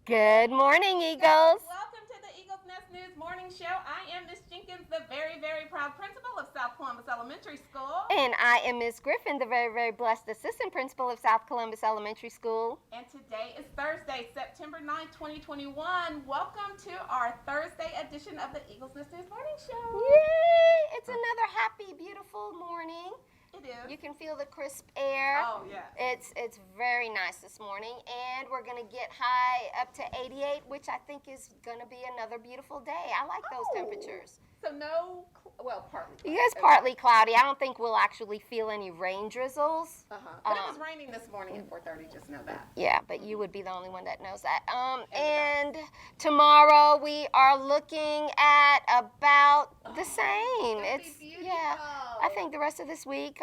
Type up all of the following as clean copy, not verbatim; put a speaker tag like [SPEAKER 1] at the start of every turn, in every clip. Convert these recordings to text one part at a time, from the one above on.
[SPEAKER 1] Good morning, Eagles.
[SPEAKER 2] Welcome to the Eagles Nest News Morning Show. I am Miss Jenkins, the very, very proud principal of South Columbus Elementary School.
[SPEAKER 1] And I am Ms. Griffin, the very, very blessed assistant principal of South Columbus Elementary School.
[SPEAKER 2] And today is Thursday, September 9th, 2021. Welcome to our Thursday edition of the Eagles Nest News Morning Show.
[SPEAKER 1] Yay! It's another happy, beautiful morning.
[SPEAKER 2] It is.
[SPEAKER 1] You can feel the crisp air.
[SPEAKER 2] Oh, yeah.
[SPEAKER 1] It's very nice this morning, and we're going to get high up to 88, which I think is going to be another beautiful day. I like those temperatures.
[SPEAKER 2] So partly.
[SPEAKER 1] You guys partly cloudy. I don't think we'll actually feel any rain drizzles.
[SPEAKER 2] But it was raining this morning at 4:30, just know that.
[SPEAKER 1] Yeah, but you would be the only one that knows that. And tomorrow we are looking at about the same. I think the rest of this week,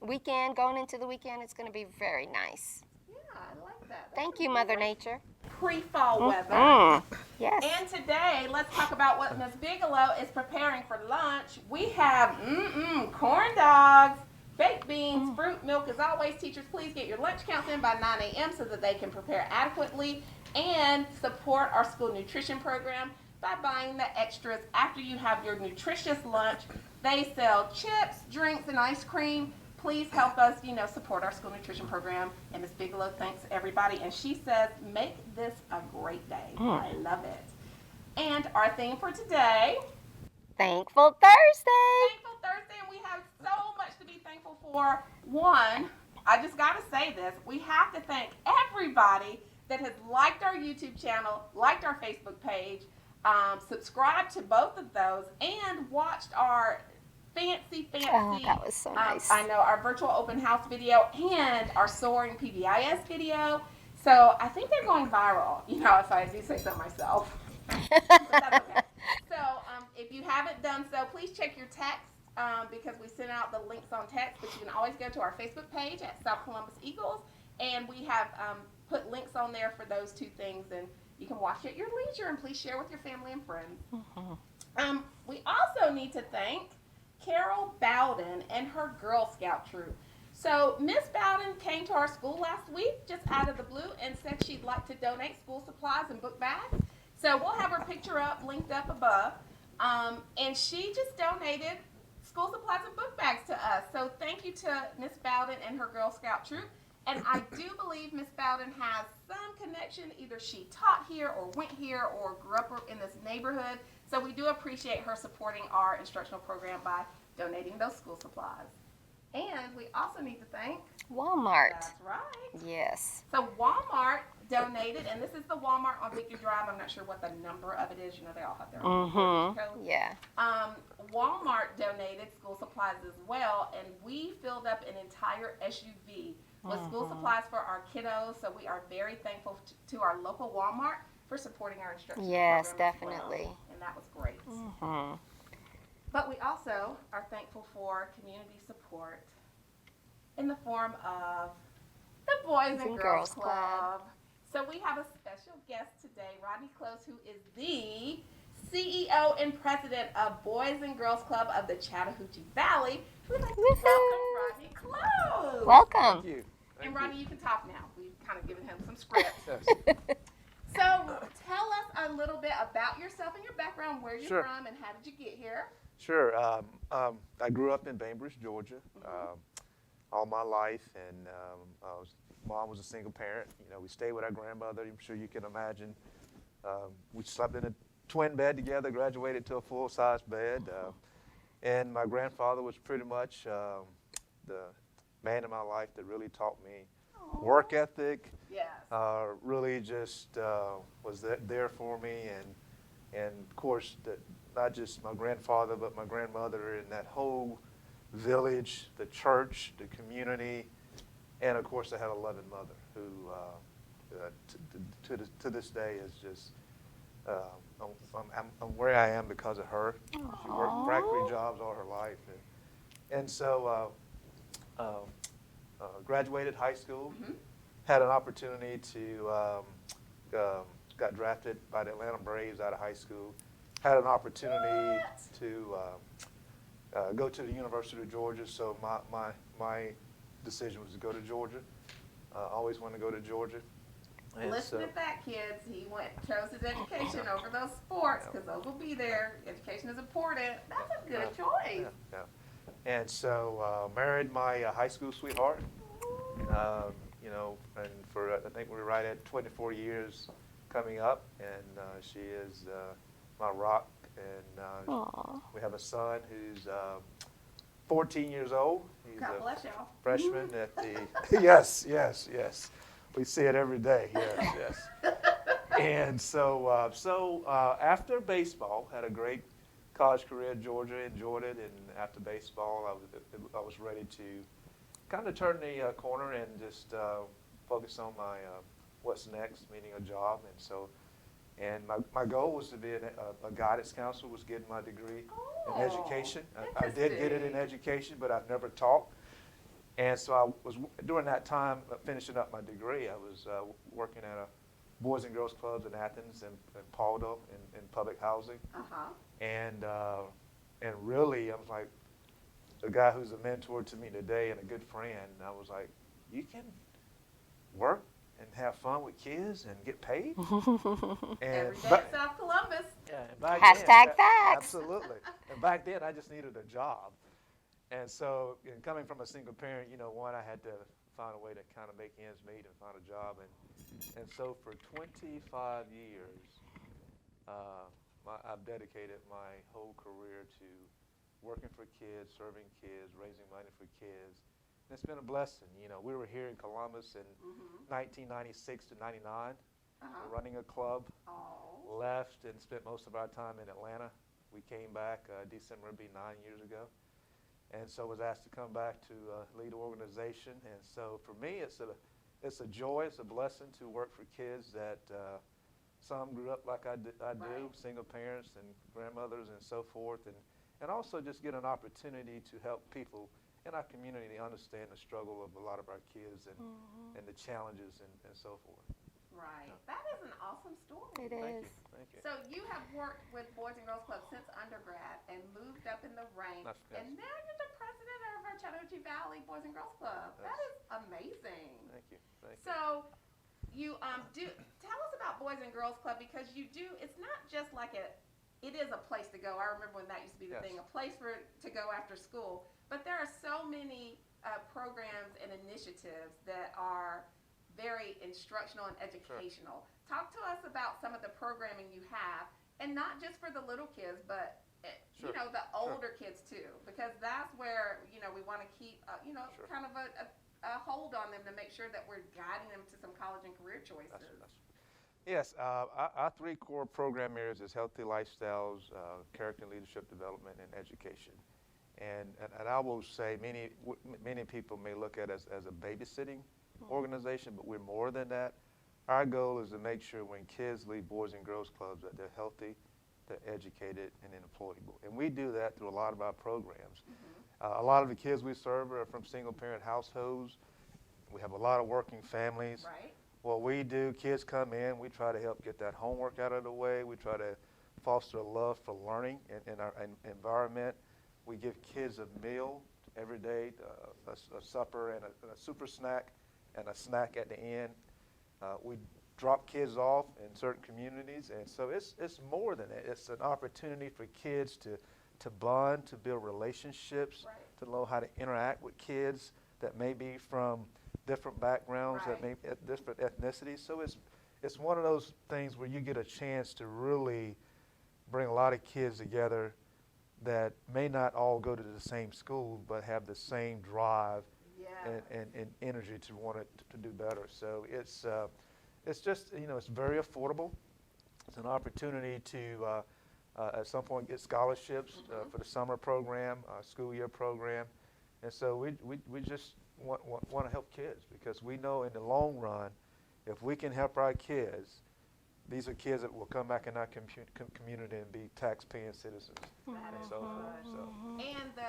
[SPEAKER 1] weekend, going into the weekend, it's going to be very nice.
[SPEAKER 2] Yeah, I like that.
[SPEAKER 1] Thank you, Mother Nature.
[SPEAKER 2] Pre-fall weather.
[SPEAKER 1] Yes.
[SPEAKER 2] And today, let's talk about what Ms. Bigelow is preparing for lunch. We have corn dogs, baked beans, fruit, milk. As always, teachers, please get your lunch counts in by 9 a.m. so that they can prepare adequately and support our school nutrition program by buying the extras after you have your nutritious lunch. They sell chips, drinks, and ice cream. Please help us, support our school nutrition program. And Ms. Bigelow thanks everybody. And she says, make this a great day. I love it. And our theme for today,
[SPEAKER 1] Thankful Thursday.
[SPEAKER 2] Thankful Thursday, and we have so much to be thankful for. One, I just got to say this. We have to thank everybody that has liked our YouTube channel, liked our Facebook page, subscribed to both of those, and watched our fancy.
[SPEAKER 1] Oh, that was so nice.
[SPEAKER 2] I know, our virtual open house video and our soaring PBIS video. So I think they're going viral, if I do say so myself. But that's okay. So if you haven't done so, please check your text because we sent out the links on text. But you can always go to our Facebook page at South Columbus Eagles, and we have put links on there for those two things, and you can watch at your leisure. And please share with your family and friends. We also need to thank Carol Bowden and her Girl Scout troop. So Miss Bowden came to our school last week just out of the blue and said she'd like to donate school supplies and book bags. So we'll have her picture linked up above. And she just donated school supplies and book bags to us. So thank you to Miss Bowden and her Girl Scout troop. And I do believe Miss Bowden has some connection. Either she taught here or went here or grew up in this neighborhood. So we do appreciate her supporting our instructional program by donating those school supplies. And we also need to thank
[SPEAKER 1] Wal-mart.
[SPEAKER 2] That's right.
[SPEAKER 1] Yes.
[SPEAKER 2] So Wal-mart donated, and this is the Wal-mart on Victory Drive. I'm not sure what the number of it is. They all have their own code.
[SPEAKER 1] Yeah.
[SPEAKER 2] Walmart donated school supplies as well, and we filled up an entire SUV with school supplies for our kiddos. So we are very thankful to our local Walmart for supporting our instruction
[SPEAKER 1] Yes,
[SPEAKER 2] program as
[SPEAKER 1] definitely.
[SPEAKER 2] well. And that was great. But we also are thankful for community support in the form of the Boys and Girls Club. So we have a special guest today, Rodney Close, who is the CEO and president of Boys and Girls Club of the Chattahoochee Valley. We'd like to welcome Rodney Close.
[SPEAKER 1] Welcome.
[SPEAKER 3] Thank you.
[SPEAKER 2] And Rodney, you can talk now. We've kind of given him some script. So tell us a little bit about yourself and your background, where you're from, and how did you get here?
[SPEAKER 3] Sure. I grew up in Bainbridge, Georgia, all my life, and mom was a single parent. We stayed with our grandmother. I'm sure you can imagine. We slept in a twin bed together, graduated to a full-size bed, and my grandfather was pretty much the man in my life that really taught me work ethic.
[SPEAKER 2] Yes.
[SPEAKER 3] Really just was there for me, and of course not just my grandfather, but my grandmother and that whole village, the church, the community, and of course I had a loving mother who to this day is just I'm where I am because of her. She worked factory jobs all her life, and so graduated high school, had an opportunity to got drafted by the Atlanta Braves out of high school. Had an opportunity to go to the University of Georgia, so my decision was to go to Georgia. Always wanted to go to Georgia. And
[SPEAKER 2] Listen
[SPEAKER 3] so,
[SPEAKER 2] at that, kids. He chose his education over those sports because those will be there. Education is important. That's a good choice.
[SPEAKER 3] yeah. And so married my high school sweetheart. You know, and for I think we're right at 24 years coming up, and she is my rock. And
[SPEAKER 1] Aw.
[SPEAKER 3] we have a son who's 14 years old. He's
[SPEAKER 2] God
[SPEAKER 3] a
[SPEAKER 2] bless y'all.
[SPEAKER 3] freshman at the. Yes, yes, yes. We see it every day. Yes, yes. And so after baseball, had a great college career at Georgia, enjoyed it, and after baseball, I was ready to kind of turn the corner and just focus on my what's next, meaning a job. And so, and my goal was to be a guidance counselor, was getting my degree in education. I did get it in education, but I've never taught. And so I was, during that time, finishing up my degree, I was working at a Boys and Girls Clubs in Athens and Pauldo in public housing.
[SPEAKER 2] Uh-huh.
[SPEAKER 3] And really, I was like, the guy who's a mentor to me today and a good friend, I was like, you can work and have fun with kids and get paid?
[SPEAKER 2] Every day at South Columbus.
[SPEAKER 3] Yeah, and back
[SPEAKER 1] Hashtag facts.
[SPEAKER 3] Absolutely. And back then, I just needed a job. And so, coming from a single parent, you know, one, I had to find a way to kind of make ends meet and find a job. And so for 25 years, I've dedicated my whole career to working for kids, serving kids, raising money for kids. And it's been a blessing. You know, we were here in Columbus in 1996 to 99, running a club. Left and spent most of our time in Atlanta. We came back December, it'd be 9 years ago. And so was asked to come back to lead the organization. And so for me, it's a joy, it's a blessing to work for kids that some grew up like I do, single parents and grandmothers and so forth. And also just get an opportunity to help people in our community understand the struggle of a lot of our kids and the challenges and so forth.
[SPEAKER 2] Right. That is an awesome story.
[SPEAKER 1] It
[SPEAKER 3] Thank
[SPEAKER 1] is.
[SPEAKER 3] you. Thank you.
[SPEAKER 2] So you have worked with Boys and Girls Club since undergrad and moved up in the ranks,
[SPEAKER 3] Yes.
[SPEAKER 2] and now you're the president of our Chattahoochee Valley Boys and Girls Club. That is amazing.
[SPEAKER 3] Thank you. Thank you.
[SPEAKER 2] So you tell us about Boys and Girls Club, because it's not just like it is a place to go. I remember when that used to be the thing, a place to go after school. But there are so many programs and initiatives that are very instructional and educational. Sure. Talk to us about some of the programming you have, and not just for the little kids, but you know, the older kids too, because that's where, you know, we want to keep kind of a hold on them to make sure that we're guiding them to some college and career choices.
[SPEAKER 3] Yes, our three core program areas is healthy lifestyles, character and leadership development, and education. And I will say many people may look at us as a babysitting organization, but we're more than that. Our goal is to make sure when kids leave Boys and Girls Clubs that they're healthy, they're educated, and employable. And we do that through a lot of our programs. A lot of the kids we serve are from single-parent households. We have a lot of working families.
[SPEAKER 2] Right.
[SPEAKER 3] What we do, kids come in, we try to help get that homework out of the way. We try to foster a love for learning in our environment. We give kids a meal every day, a supper and a super snack and a snack at the end. We drop kids off in certain communities, and so it's more than that. It's an opportunity for kids to bond, to build relationships, to know how to interact with kids that may be from different backgrounds, that may be different ethnicities. So it's one of those things where you get a chance to really bring a lot of kids together that may not all go to the same school, but have the same drive and energy to want it to do better. So it's just, you know, it's very affordable. It's an opportunity to at some point get scholarships for the summer program, school year program. And so we just want to help kids, because we know in the long run, if we can help our kids, these are kids that will come back in our community and be tax-paying citizens.
[SPEAKER 2] That is
[SPEAKER 3] so
[SPEAKER 2] good.
[SPEAKER 3] forth.
[SPEAKER 2] And the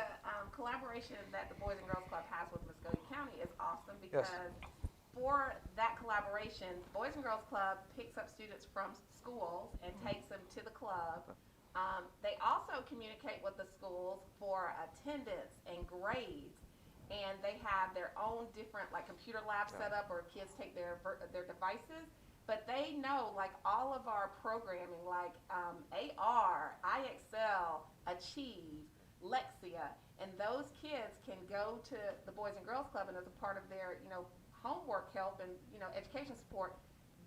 [SPEAKER 2] collaboration that the Boys and Girls Club has with Muscogee County is awesome, because for that collaboration, Boys and Girls Club picks up students from schools and takes them to the club. They also communicate with the schools for attendance and grades, and they have their own different, like, computer lab set up, or kids take their devices, but they know like all of our programming, like AR, IXL, Achieve, Lexia, and those kids can go to the Boys and Girls Club, and as a part of their, homework help and, education support,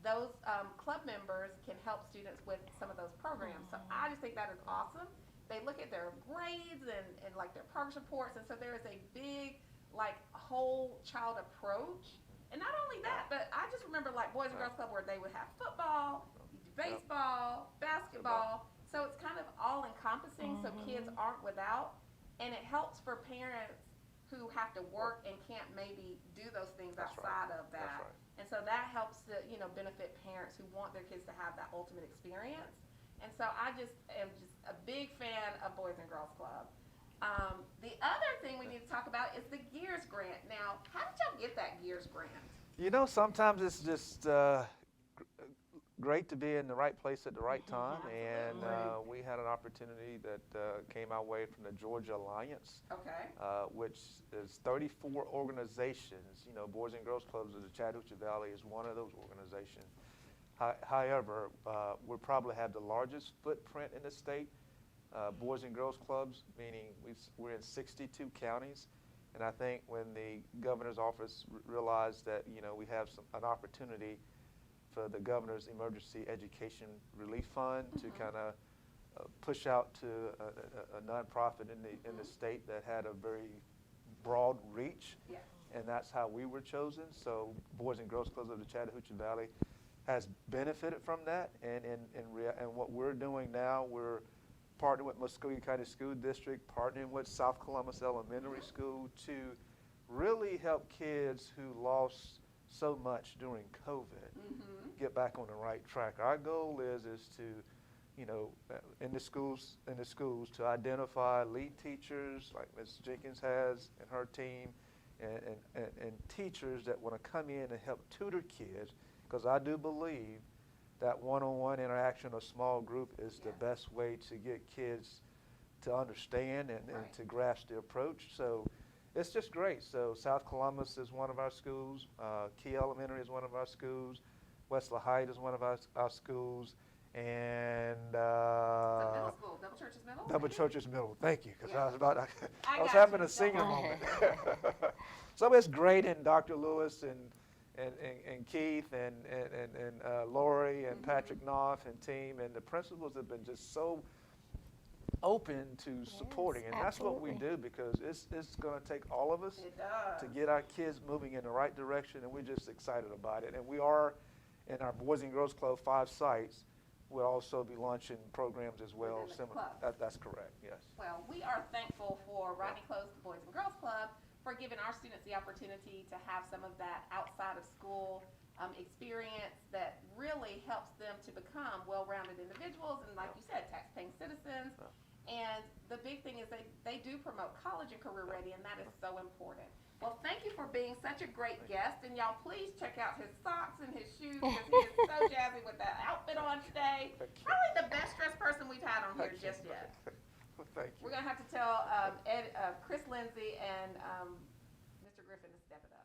[SPEAKER 2] those club members can help students with some of those programs. So I just think that is awesome. They look at their grades and like their progress reports, and so there is a big like whole child approach. And not only that, but I just remember like Boys and Girls Club where they would have football, baseball, basketball. So it's kind of all encompassing, so kids aren't without, and it helps for parents who have to work and can't maybe do those things outside of that. And so that helps to, benefit parents who want their kids to have that ultimate experience. And so I just am just a big fan of Boys and Girls Club. The other thing we need to talk about is the Gears grant. Now, how did y'all get that Gears grant?
[SPEAKER 3] Sometimes it's just great to be in the right place at the right time, and we had an opportunity that came our way from the Georgia Alliance, which is 34 organizations. Boys and Girls Clubs of the Chattahoochee Valley is one of those organizations. However, we probably have the largest footprint in the state. Boys and Girls Clubs, meaning we're in 62 counties, and I think when the governor's office realized that we have an opportunity for the governor's emergency education relief fund to kind of push out to a nonprofit in the state that had a very broad reach, and that's how we were chosen. So Boys and Girls Clubs of the Chattahoochee Valley has benefited from that, and what we're doing now, we're partnering with Muskogee County School District, partnering with South Columbus Elementary School to really help kids who lost so much during COVID get back on the right track. Our goal is to, in the schools to identify lead teachers like Ms. Jenkins has and her team, and teachers that want to come in and help tutor kids, because I do believe that one-on-one interaction or small group is the best way to get kids to understand and to grasp the approach. So it's just great. So South Columbus is one of our schools. Key Elementary is one of our schools. West Lehigh is one of our schools. And
[SPEAKER 2] middle school, Double Churches Middle?
[SPEAKER 3] Double Churches Middle. Thank you, because I was having a senior moment. So it's great, and Dr. Lewis and Keith and Lori and Patrick Knopf and team, and the principals have been just so open to supporting, and that's what we do, because it's going to take all of us to get our kids moving in the right direction, and we're just excited about it. And we are, in our Boys and Girls Club 5 sites, we'll also be launching programs as well. That's correct, yes.
[SPEAKER 2] Well, we are thankful for Rodney Close, the Boys and Girls Club, for giving our students the opportunity to have some of that outside of school experience that really helps them to become well-rounded individuals and, like you said, tax-paying citizens. And the big thing is they do promote college and career ready, and that is so important. Well, thank you for being such a great guest, and y'all please check out his socks and his shoes, because he is so jazzy with that outfit on today. Probably the best dressed person we've had on here just yet.
[SPEAKER 3] Well, thank you.
[SPEAKER 2] We're going to have to tell Chris Lindsay and Mr. Griffin to step it up.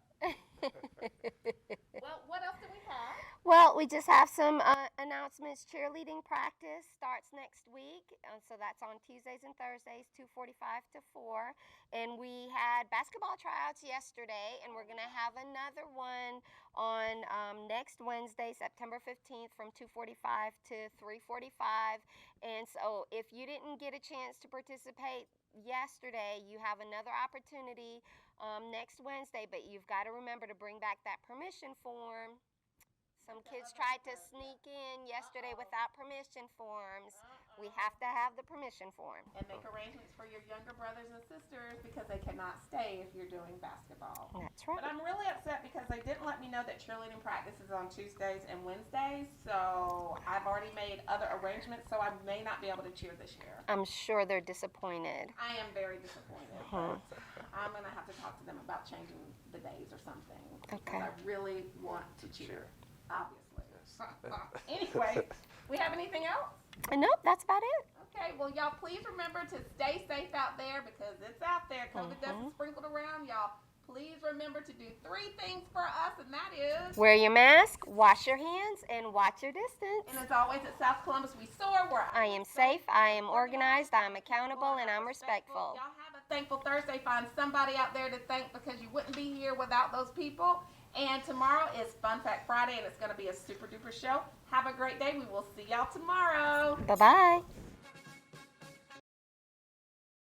[SPEAKER 2] Well, what else do we have?
[SPEAKER 1] Well, we just have some announcements. Cheerleading practice starts next week, so that's on Tuesdays and Thursdays, 2:45 to 4. And we had basketball tryouts yesterday, and we're going to have another one on next Wednesday, September 15th, from 2:45 to 3:45. And so if you didn't get a chance to participate yesterday, you have another opportunity next Wednesday, but you've got to remember to bring back that permission form. Some kids tried to sneak in yesterday without permission forms. We have to have the permission form.
[SPEAKER 2] And make arrangements for your younger brothers and sisters, because they cannot stay if you're doing basketball.
[SPEAKER 1] That's right.
[SPEAKER 2] But I'm really upset because they didn't let me know that cheerleading practice is on Tuesdays and Wednesdays. So I've already made other arrangements, so I may not be able to cheer this year.
[SPEAKER 1] I'm sure they're disappointed.
[SPEAKER 2] I am very disappointed. But I'm going to have to talk to them about changing the days or something.
[SPEAKER 1] Okay.
[SPEAKER 2] Because I really want to cheer. Obviously. Anyway, we have anything else?
[SPEAKER 1] Nope, that's about it.
[SPEAKER 2] Okay, well, y'all please remember to stay safe out there, because it's out there. COVID dust is sprinkled around. Y'all please remember to do 3 things for us, and that is...
[SPEAKER 1] Wear your mask, wash your hands, and watch your distance.
[SPEAKER 2] And as always, at South Columbus, we soar where
[SPEAKER 1] I am safe, I am organized, I am accountable, and I'm respectful.
[SPEAKER 2] Y'all have a thankful Thursday. Find somebody out there to thank, because you wouldn't be here without those people. And tomorrow is Fun Fact Friday, and it's going to be a super duper show. Have a great day. We will see y'all tomorrow.
[SPEAKER 1] Bye-bye.